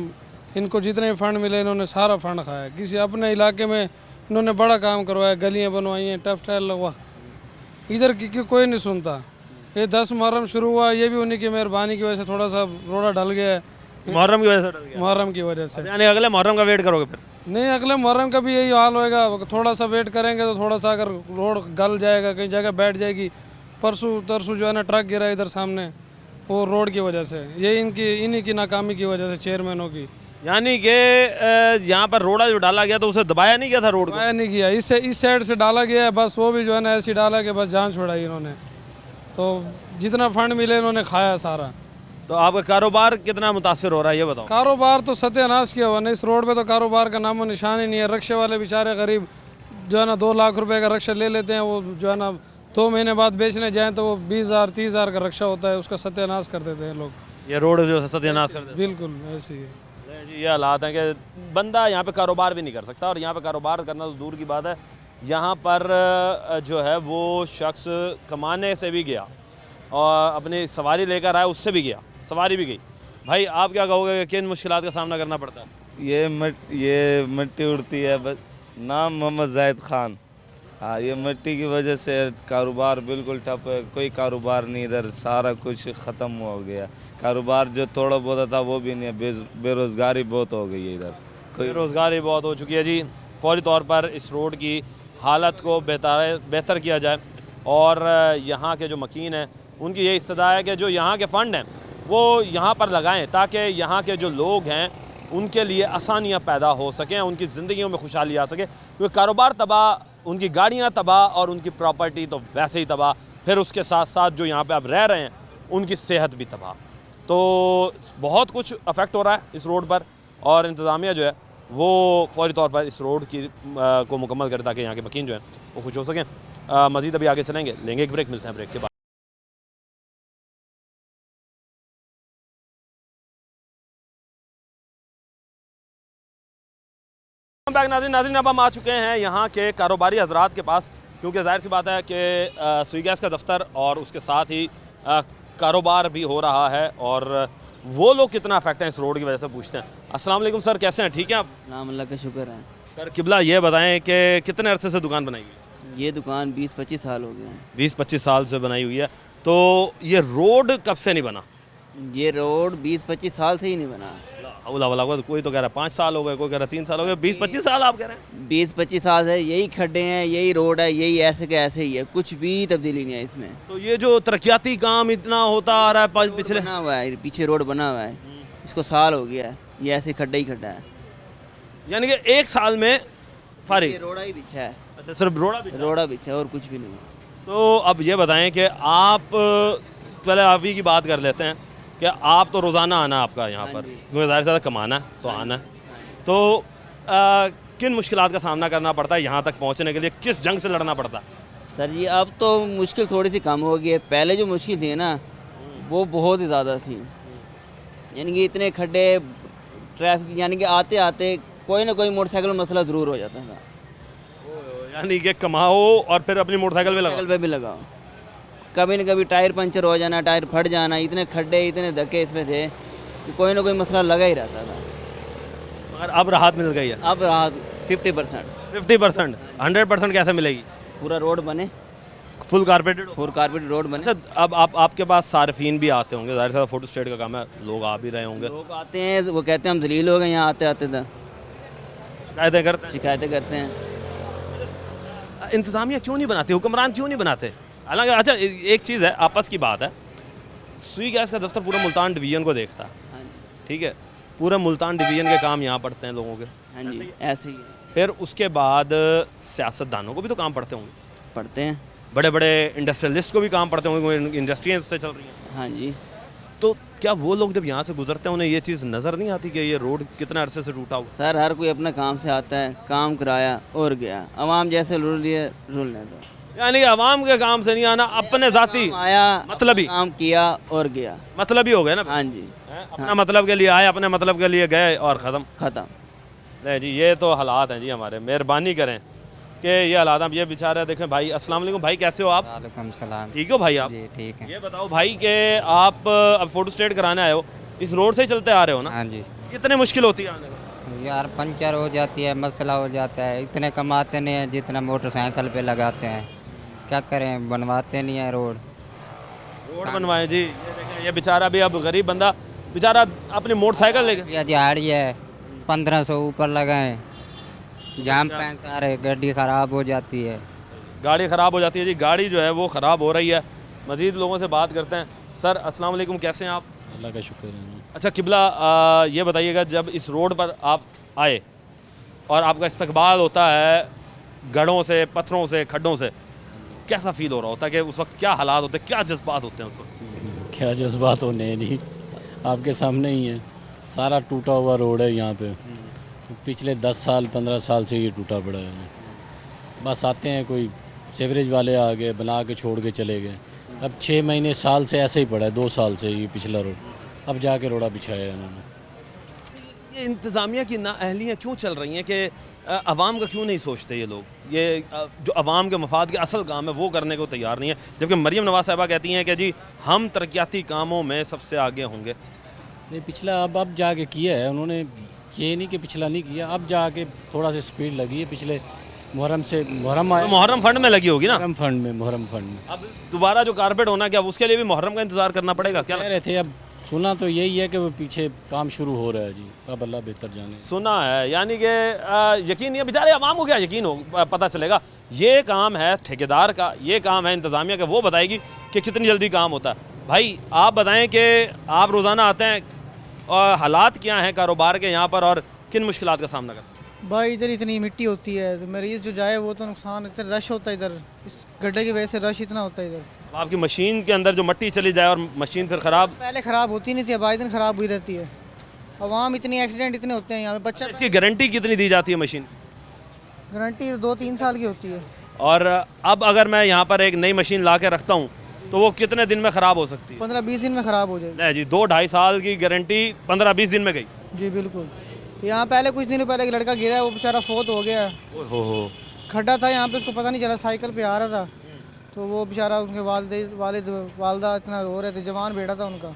इनको जितने फंड मिले इन्होंने सारा फंड खाया। किसी अपने इलाके में इन्होंने बड़ा काम करवाया, गलियां बनवाई हैं, टफ टाइल लगवा, इधर की कोई नहीं सुनता। ये 10 मुहर्रम शुरू हुआ, ये भी उन्हीं की मेहरबानी की वजह से थोड़ा सा रोड़ा ढल गया है।
मुहर्रम की वजह से डर गया?
मुहर्रम की वजह से।
यानी अगले मुहर्रम का वेट करोगे फिर?
नहीं, अगले मुहर्रम का भी यही हाल होएगा। थोड़ा सा वेट करेंगे तो थोड़ा सा अगर रोड गल जाएगा, कहीं जगह बैठ जाएगी। परसों तरसों जो है ना ट्रक गिरा इधर सामने, वो रोड की वजह से, ये इन्हीं की नाकामी की वजह से, चेयरमैनों की।
यानी कि यहाँ पर रोड़ा जो डाला गया तो उसे दबाया नहीं गया था रोड को?
दबाया नहीं किया, इस साइड से डाला गया है बस, वो भी जो है ना ऐसी डाला कि बस जान छोड़ाई इन्होंने। तो जितना फंड मिले इन्होंने खाया सारा।
तो आपका कारोबार कितना मुतासिर हो रहा है ये बताओ?
कारोबार तो सत्यानाश किया हुआ ना इस रोड पे, तो कारोबार का नामो निशान ही नहीं है। रक्शे वाले बेचारे गरीब जो है ना 2 लाख रुपए का रक्शा ले लेते हैं, वो जो है ना 2 महीने बाद बेचने जाएं तो वो 20,000 30,000 का रक्शा होता है, उसका सत्यानाश कर देते हैं लोग।
ये रोड जो है सत्यानाश कर देते हैं।
बिल्कुल ऐसे ही है
जी, ये हालात हैं कि बंदा यहाँ पे कारोबार भी नहीं कर सकता, और यहाँ पे कारोबार करना तो दूर की बात है, यहाँ पर जो है वो शख्स कमाने से भी गया और अपनी सवारी लेकर आया, उससे भी गया, सवारी भी गई। भाई आप क्या कहोगे कि किन मुश्किलात का सामना करना पड़ता है?
ये मिट्टी उड़ती है। बस नाम मोहम्मद जाहिद खान। हाँ, ये मिट्टी की वजह से कारोबार बिल्कुल ठप है, कोई कारोबार नहीं इधर, सारा कुछ ख़त्म हो गया। कारोबार जो थोड़ा बहुत था वो भी नहीं है, बेरोज़गारी बहुत हो गई है इधर,
बेरोज़गारी बहुत हो चुकी है जी। फौरी तौर पर इस रोड की हालत को बेहतर किया जाए, और यहाँ के जो मकीन हैं उनकी ये इस्तदा है कि जो यहाँ के फ़ंड हैं वो यहाँ पर लगाएं, ताकि यहाँ के जो लोग हैं उनके लिए आसानियाँ पैदा हो सकें, उनकी ज़िंदगियों में खुशहाली आ सके। क्योंकि कारोबार तबाह, उनकी गाड़ियाँ तबाह और उनकी प्रॉपर्टी तो वैसे ही तबाह, फिर उसके साथ साथ जो यहाँ पे आप रह रहे हैं उनकी सेहत भी तबाह। तो बहुत कुछ अफेक्ट हो रहा है इस रोड पर, और इंतज़ामिया जो है वो फौरी तौर पर इस रोड की को मुकम्मल करे ताकि यहाँ के मकीन जो हैं वो खुश हो सकें। मज़ीद अभी आगे चलेंगे, लेंगे एक ब्रेक, मिलते हैं ब्रेक के बाद। बैक नाज़रीन, अब हम आ चुके हैं यहाँ के कारोबारी हजरात के पास, क्योंकि जाहिर सी बात है कि सुई गैस का दफ्तर और उसके साथ ही कारोबार भी हो रहा है, और वो लोग कितना अफेक्ट हैं इस रोड की वजह से पूछते हैं। अस्सलाम वालेकुम सर, कैसे हैं, ठीक हैं आप?
अल्लाह का शुक्र है।
सर किबला ये बताएं कि कितने अरसे से दुकान बनाई हुई है?
ये दुकान 20-25 साल हो गए हैं।
20-25 साल से बनाई हुई है। तो ये रोड कब से नहीं बना?
ये रोड 20-25 साल से ही नहीं बना।
कोई तो कह रहा है 5 साल हो गए, कोई कह रहा है 3 साल हो गए, 20-25 साल आप कह रहे हैं?
20-25 साल से यही खड्डे हैं, यही रोड है, यही ऐसे के ऐसे ही है, कुछ भी तब्दीली नहीं है इसमें।
तो ये जो तरक्याती काम इतना होता आ रहा है पिछले,
बना हुआ है, पीछे रोड बना हुआ है, इसको साल हो गया है, ये ऐसे खड्डा ही खड्डा है।
यानी कि 1 साल में फारिग
रोड़ा ही बिछा है।
अच्छा, सिर्फ
रोड़ा बिछा है और कुछ भी नहीं।
तो अब ये बताएं कि आप, पहले आप ही की बात कर लेते हैं कि आप तो रोज़ाना आना आपका यहाँ पर, क्योंकि ज़ाहिर ज़्यादा कमाना है तो आना है, तो किन मुश्किलात का सामना करना पड़ता है यहाँ तक पहुँचने के लिए, किस जंग से लड़ना पड़ता है?
सर जी अब तो मुश्किल थोड़ी सी कम हो गई है, पहले जो मुश्किल थी ना वो बहुत ही ज़्यादा थी। यानी कि इतने खड्डे, ट्रैफिक, यानी कि आते आते कोई ना कोई मोटरसाइकिल में मसला ज़रूर हो जाता था।
यानी कि कमाओ और फिर अपनी मोटरसाइकिल
पे भी लगाओ, कभी न कभी टायर पंचर हो जाना, टायर फट जाना, इतने खड्डे इतने धक्के इसमें थे कि कोई ना कोई मसला लगा ही रहता था।
मगर अब राहत मिल गई है?
अब राहत 50%।
50%? 100% कैसे मिलेगी?
पूरा रोड बने,
फुल कारपेटेड
रोड बने।
अच्छा, अब आपके पास सार्फिन भी आते होंगे, ज़ाहिर सा फोटो स्टेट का काम है, लोग आ भी रहे होंगे।
लोग आते हैं, वो कहते हैं हम जलील हो गए यहाँ आते आते था, शिकायतें करते हैं।
इंतज़ामिया क्यों नहीं बनाते, हुक्मरान क्यों नहीं बनाते? हालांकि अच्छा एक चीज़ है, आपस की बात है, सुई गैस का दफ्तर पूरा मुल्तान डिवीज़न को देखता है, ठीक है, पूरा मुल्तान डिवीज़न के काम यहाँ पड़ते हैं लोगों के।
हाँ जी, ऐसे ही है।
फिर उसके बाद सियासतदानों को भी तो काम पड़ते होंगे?
पड़ते हैं।
बड़े बड़े इंडस्ट्रियलिस्ट को भी काम पड़ते होंगे, इंडस्ट्रियाँ उससे चल रही हैं।
हाँ जी।
तो क्या वो लोग जब यहाँ से गुजरते हैं उन्हें ये चीज़ नज़र नहीं आती कि ये रोड कितने अरसे से टूटा हुआ?
सर हर कोई अपने काम से आता है, काम कराया और गया। आवाम जैसे रुल रही है रुलने दो।
यानी कि आवाम के काम से नहीं आना, अपने ज़ाती
आया
मतलबी
काम किया और गया।
मतलब ही हो गया ना।
हाँ जी,
अपना मतलब के लिए आए, अपने मतलब के लिए गए और ख़त्म। नहीं जी, ये तो हालात हैं जी हमारे। मेहरबानी करें कि ये हालात। अब ये बेचारे देखें भाई। अस्सलाम वालेकुम भाई, कैसे हो आप?
वालेकुम सलाम।
ठीक हो भाई आप?
जी ठीक है।
ये बताओ भाई कि आप अब फोटो स्टेट कराने आए हो, इस रोड से ही चलते आ रहे हो ना?
हाँ जी।
कितने मुश्किल होती है आने में?
यार पंचर हो जाती है, मसला हो जाता है। इतने कमाते नहीं हैं जितना मोटरसाइकिल पे लगाते हैं। क्या करें, बनवाते नहीं है रोड
बनवाएं जी। ये देखें, ये बेचारा भी अब गरीब बंदा बेचारा अपनी मोटरसाइकिल लेके
दिहाड़ी है 1500 ऊपर लगाएं, जाम पैंस आ रहे, गाड़ी ख़राब हो जाती है।
गाड़ी ख़राब हो जाती है जी। गाड़ी जो है वो ख़राब हो रही है। मज़ीद लोगों से बात करते हैं। सर अस्सलाम वालेकुम, कैसे हैं आप?
अल्लाह का शुक्र है।
अच्छा किबला, ये बताइएगा जब इस रोड पर आप आए और आपका इस्तकबाल होता है गढ़ों से, पत्थरों से, खड्डों से, कैसा फील हो रहा होता है कि उस वक्त क्या हालात होते हैं, क्या जज्बात होते हैं उस वक्त?
क्या जज्बात होने हैं जी, आपके सामने ही है। सारा टूटा हुआ रोड है यहाँ पे। पिछले 10 साल 15 साल से ये टूटा पड़ा है। बस आते हैं, कोई सीवरेज वाले आ गए, बना के छोड़ के चले गए। अब 6 महीने साल से ऐसे ही पड़ा है, 2 साल से ये पिछला रोड, अब जाके रोड़ा बिछाया है उन्होंने।
ये इंतज़ामिया की नाअहलियाँ क्यों चल रही हैं कि अवाम का क्यों नहीं सोचते ये लोग? ये जो अवाम के मफाद के असल काम है वो करने को तैयार नहीं है। जबकि मरियम नवाज़ साहिबा कहती हैं कि जी हम तरक्याती कामों में सबसे आगे होंगे।
नहीं, पिछला अब जाके किया है उन्होंने, ये नहीं कि पिछला नहीं किया। अब जाके थोड़ा सा स्पीड लगी है। पिछले मुहर्रम से मुहर्रम आया,
तो मुहर्रम फंड में लगी होगी ना?
मुहर्रम फंड में।
अब दोबारा जो कारपेट होना, क्या उसके लिए भी मुहर्रम का इंतज़ार करना पड़ेगा? क्या
कह रहे थे, अब सुना तो यही है कि वो पीछे काम शुरू हो रहा है जी। अब अल्लाह बेहतर जाने।
सुना है, यानी कि यकीन नहीं है। बेचारे अवाम को क्या यकीन हो, पता चलेगा। ये काम है ठेकेदार का, ये काम है इंतज़ामिया का, वो बताएगी कि कितनी जल्दी काम होता है। भाई आप बताएं कि आप रोज़ाना आते हैं और हालात क्या हैं कारोबार के यहाँ पर और किन मुश्किलात का सामना करते हैं?
भाई इधर इतनी मिट्टी होती है तो मरीज़ जो जाए वो तो नुकसान, इतना रश होता है इधर, इस गड्ढे की वजह से रश इतना होता है इधर।
आपकी मशीन के अंदर जो मिट्टी चली जाए और मशीन फिर ख़राब,
पहले ख़राब होती नहीं थी, अब आए दिन ख़राब हुई रहती है। अवाम इतनी एक्सीडेंट इतने होते हैं यहाँ पे। बच्चा,
इसकी गारंटी कितनी दी जाती है मशीन?
गारंटी 2-3 साल की होती है।
और अब अगर मैं यहाँ पर एक नई मशीन ला के रखता हूँ तो वो कितने दिन में ख़राब हो सकती है?
15-20 दिन में ख़राब हो जाएगी।
नहीं जी, 2-2.5 साल की गारंटी 15-20 दिन में गई।
जी बिल्कुल। यहाँ पहले कुछ दिनों पहले एक लड़का गिरा है, वो बेचारा फोत हो गया।
हो
खड्डा था यहाँ पे, उसको पता नहीं चला, साइकिल पे आ रहा था तो वो बेचारा, उसके वालिदा इतना रो रहे थे, जवान बेटा था उनका।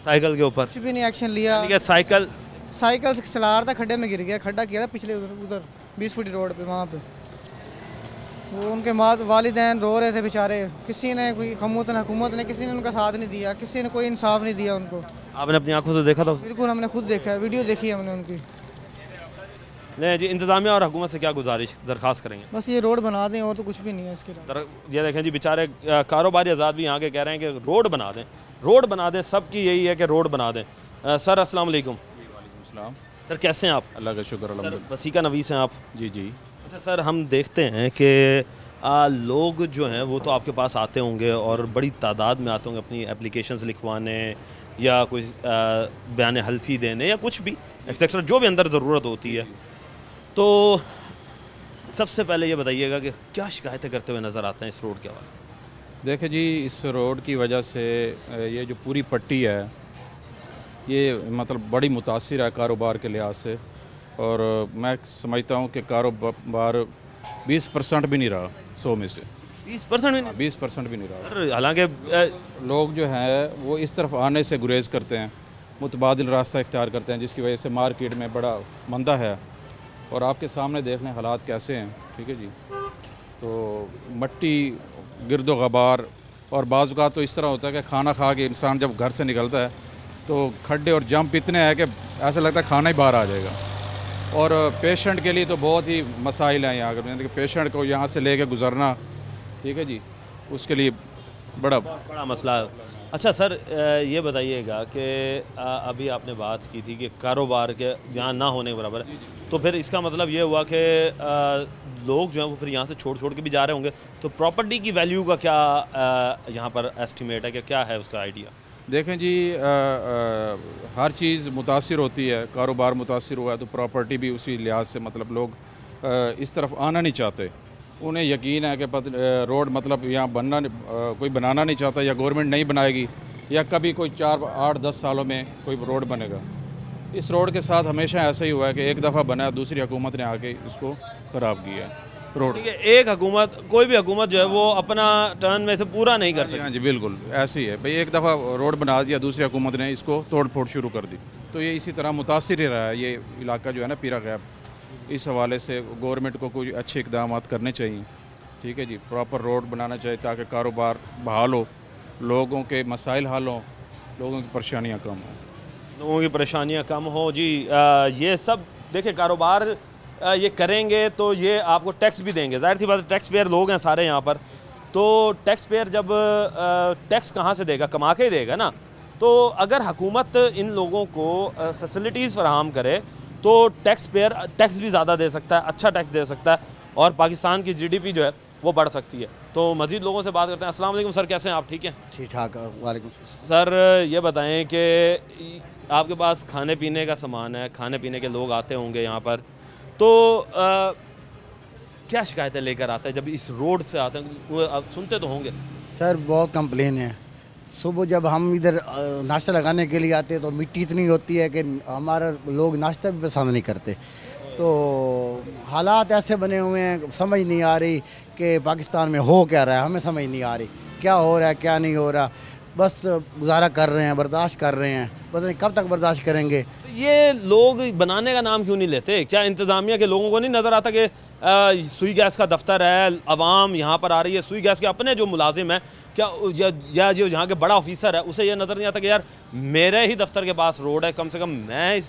साइकिल के ऊपर
कुछ भी नहीं एक्शन लिया।
साइकिल
से चला रहा था, खड्डे में गिर गया। खड्डा किया था पिछले उधर 20 फुट रोड पे, वहाँ पे वो उनके वालिदैन रो रहे थे बेचारे। किसी ने, कोई हुकूमत ने किसी ने उनका साथ नहीं दिया, किसी ने कोई इंसाफ नहीं दिया उनको।
आपने अपनी आंखों से देखा था?
बिल्कुल, हमने खुद देखा है, वीडियो देखी है हमने उनकी।
नहीं जी, इंतज़ामिया और हुकूमत से क्या गुजारिश दरख्वास्त करेंगे?
बस ये रोड बना दें और तो कुछ भी नहीं है इसके अलावा।
ये देखें जी, बेचारे कारोबारी आज़ाद भी यहाँ के कह रहे हैं कि रोड बना दें, रोड बना दें। सबकी यही है कि रोड बना दें। सर अस्सलाम वालेकुम।
वालेकुम।
सर कैसे हैं आप?
अल्लाह का शुक्र अल्हम्दुलिल्लाह।
वसीका नवीस हैं आप?
जी जी।
अच्छा सर, हम देखते हैं कि लोग जो हैं वो तो आपके पास आते होंगे और बड़ी तादाद में आते होंगे अपनी एप्लीकेशंस लिखवाने या कोई बयान हल्फी देने या कुछ भी एक्सेट्रा, जो भी अंदर ज़रूरत होती है। तो सबसे पहले ये बताइएगा कि क्या शिकायतें करते हुए नज़र आते हैं इस रोड के हवाले?
देखिए जी, इस रोड की वजह से ये जो पूरी पट्टी है ये मतलब बड़ी मुतासिर है कारोबार के लिहाज से। और मैं समझता हूँ कि कारोबार 20% भी नहीं रहा 100 में से।
20% भी नहीं?
20% भी नहीं रहा।
हालांकि
लोग जो हैं वो इस तरफ आने से गुरेज करते हैं, मुतबादिल रास्ता इख्तियार करते हैं, जिसकी वजह से मार्केट में बड़ा मंदा है। और आपके सामने देख लें हालात कैसे हैं, ठीक है जी। तो मट्टी, गिरदो गबार, और बाज़ औक़ात तो इस तरह होता है कि खाना खा के इंसान जब घर से निकलता है तो खड्डे और जंप इतने हैं कि ऐसा लगता है खाना ही बाहर आ जाएगा। और पेशेंट के लिए तो बहुत ही मसाइल हैं यहाँ के, पेशेंट को यहाँ से लेके गुजरना, ठीक है जी, उसके लिए बड़ा
मसला है। अच्छा सर, ये बताइएगा कि अभी आपने बात की थी कि कारोबार के यहाँ ना होने के बराबर है, तो फिर इसका मतलब ये हुआ कि लोग जो हैं वो फिर यहाँ से छोड़ के भी जा रहे होंगे। तो प्रॉपर्टी की वैल्यू का क्या यहाँ पर एस्टिमेट है कि क्या है उसका आइडिया?
देखें जी, हर चीज़ मुतासिर होती है, कारोबार मुतासिर हुआ है तो प्रॉपर्टी भी उसी लिहाज से मतलब लोग इस तरफ आना नहीं चाहते। उन्हें यकीन है कि रोड मतलब यहाँ कोई बनाना नहीं चाहता, या गवर्नमेंट नहीं बनाएगी, या कभी कोई 4, 8, 10 सालों में कोई रोड बनेगा। इस रोड के साथ हमेशा ऐसा ही हुआ है कि एक दफ़ा बना, दूसरी हुकूमत ने आके इसको ख़राब किया रोड।
ठीक है, एक हुकूमत, कोई भी हुकूमत जो है वो अपना टर्न में से पूरा नहीं कर सकती।
हाँ जी, बिल्कुल ऐसे ही है भाई, एक दफ़ा रोड बना दिया, दूसरी हुकूमत ने इसको तोड़ फोड़ शुरू कर दी, तो ये इसी तरह मुतासिर ही रहा है ये इलाका जो है ना, पीरा गैप। इस हवाले से गवर्नमेंट को कुछ अच्छे इकदाम करने चाहिए। ठीक है जी, प्रॉपर रोड बनाना चाहिए ताकि कारोबार बहाल हो, लोगों के मसाइल हल हों, लोगों की परेशानियाँ कम हों।
लोगों की परेशानियाँ कम हो जी। ये सब देखिए, कारोबार ये करेंगे तो ये आपको टैक्स भी देंगे, जाहिर सी बात है, टैक्स पेयर लोग हैं सारे यहाँ पर। तो टैक्स पेयर जब टैक्स कहाँ से देगा, कमा के ही देगा ना। तो अगर हुकूमत इन लोगों को फैसिलिटीज़ फराहम करे तो टैक्स पेयर टैक्स भी ज़्यादा दे सकता है, अच्छा टैक्स दे सकता है, और पाकिस्तान की GDP जो है वो बढ़ सकती है। तो मज़ीद लोगों से बात करते हैं। अस्सलाम वालेकुम सर, कैसे हैं आप? ठीक हैं?
ठीक ठाक। वालेकुम
सर, ये बताएं कि आपके पास खाने पीने का सामान है, खाने पीने के लोग आते होंगे यहाँ पर, तो क्या शिकायतें लेकर आते हैं जब इस रोड से आते हैं? वो आप सुनते तो होंगे
सर, बहुत कंप्लेन है। सुबह जब हम इधर नाश्ता लगाने के लिए आते हैं तो मिट्टी इतनी होती है कि हमारा लोग नाश्ता भी पसंद नहीं करते। तो हालात ऐसे बने हुए हैं, समझ नहीं आ रही कि पाकिस्तान में हो क्या रहा है, हमें समझ नहीं आ रही क्या हो रहा है क्या नहीं हो रहा। बस गुजारा कर रहे हैं, बर्दाश्त कर रहे हैं, पता नहीं कब तक बर्दाश्त करेंगे।
ये लोग बनाने का नाम क्यों नहीं लेते? क्या इंतज़ामिया के लोगों को नहीं नज़र आता कि सुई गैस का दफ्तर है, आवाम यहाँ पर आ रही है, सुई गैस के अपने जो मुलाजिम हैं, क्या या जो यहाँ के बड़ा ऑफिसर है, उसे यह नज़र नहीं आता कि यार मेरे ही दफ्तर के पास रोड है, कम से कम मैं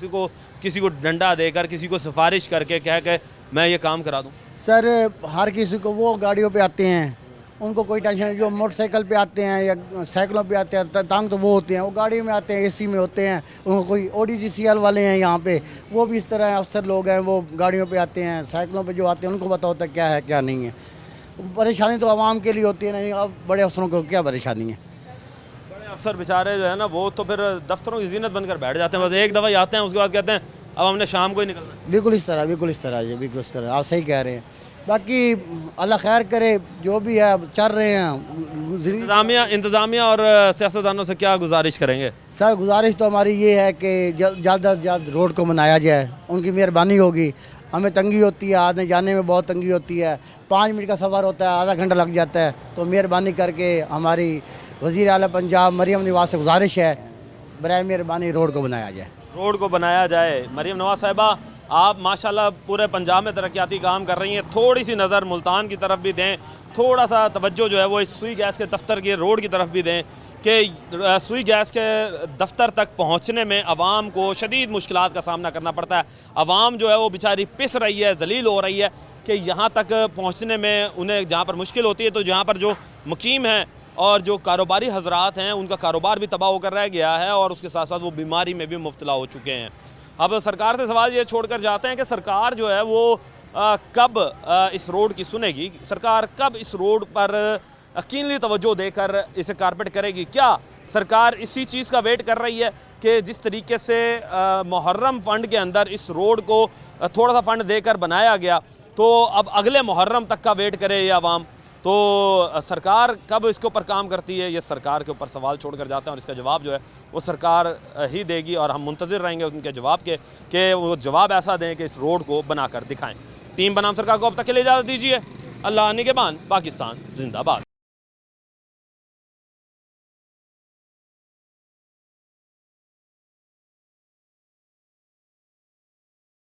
किसी को डंडा देकर, किसी को सिफारिश करके कह के मैं ये काम करा दूँ?
सर, हर किसी को वो गाड़ियों पे आते हैं, उनको कोई टेंशन नहीं। जो मोटरसाइकिल पे आते हैं या साइकिलों पे आते हैं, टांग तो वो होते हैं, वो गाड़ी में आते हैं, AC में होते हैं। उनको कोई ODGCL वाले हैं यहाँ पे, वो भी इस तरह अफसर लोग हैं, वो गाड़ियों पे आते हैं, साइकिलों पे जो आते हैं उनको पता होता है क्या है क्या नहीं है। परेशानी तो आवाम के लिए होती है, नहीं अब बड़े अफसरों को क्या परेशानी है।
बड़े अफसर बेचारे जो है ना, वो तो फिर दफ्तरों की जीनत बनकर बैठ जाते हैं, बस एक दफ़ा आते हैं, उसके बाद कहते हैं अब हमने शाम को ही निकलना है।
बिल्कुल इस तरह, बिल्कुल इस तरह जी, बिल्कुल इस तरह, आप सही कह रहे हैं। बाकी अल्लाह खैर करे, जो भी है चल रहे हैं।
इंतज़ामिया और सियासतदानों से क्या गुजारिश करेंगे?
सर, गुजारिश तो हमारी ये है कि जल्द अज जल्द रोड को बनाया जाए, उनकी मेहरबानी होगी। हमें तंगी होती है, आने जाने में बहुत तंगी होती है, 5 मिनट का सफ़र होता है, आधा घंटा लग जाता है। तो मेहरबानी करके हमारी वज़ीर आला पंजाब मरियम नवाज़ से गुजारिश है, बराए मेहरबानी रोड को बनाया जाए।
रोड को बनाया जाए। मरियम नवाज़ साहिबा, आप माशाल्लाह पूरे पंजाब में तरक्याती काम कर रही हैं, थोड़ी सी नज़र मुल्तान की तरफ भी दें, थोड़ा सा तवज्जो जो है वो इस सुई गैस के दफ्तर के रोड की तरफ भी दें कि सुई गैस के दफ्तर तक पहुंचने में आवाम को शदीद मुश्किलात का सामना करना पड़ता है। आवाम जो है वो बेचारी पिस रही है, जलील हो रही है कि यहाँ तक पहुँचने में उन्हें जहाँ पर मुश्किल होती है, तो जहाँ पर जो मुकीम हैं और जो कारोबारी हजरात हैं उनका कारोबार भी तबाह होकर रह गया है, और उसके साथ साथ वो बीमारी में भी मुब्तला हो चुके हैं। अब सरकार से सवाल ये छोड़कर जाते हैं कि सरकार जो है वो कब इस रोड की सुनेगी, सरकार कब इस रोड पर यकीनली तवज्जो देकर इसे कारपेट करेगी? क्या सरकार इसी चीज़ का वेट कर रही है कि जिस तरीके से मुहर्रम फ़ंड के अंदर इस रोड को थोड़ा सा फ़ंड देकर बनाया गया, तो अब अगले मुहर्रम तक का वेट करे ये आवाम? तो सरकार कब इसके ऊपर काम करती है, ये सरकार के ऊपर सवाल छोड़कर जाते हैं, और इसका जवाब जो है वो सरकार ही देगी, और हम मुंतज़िर रहेंगे उनके जवाब के कि वो जवाब ऐसा दें कि इस रोड को बनाकर दिखाएं। टीम बनाम सरकार को अब तक के लिए इजाज़त दीजिए। अल्लाह निगहबान, पाकिस्तान जिंदाबाद।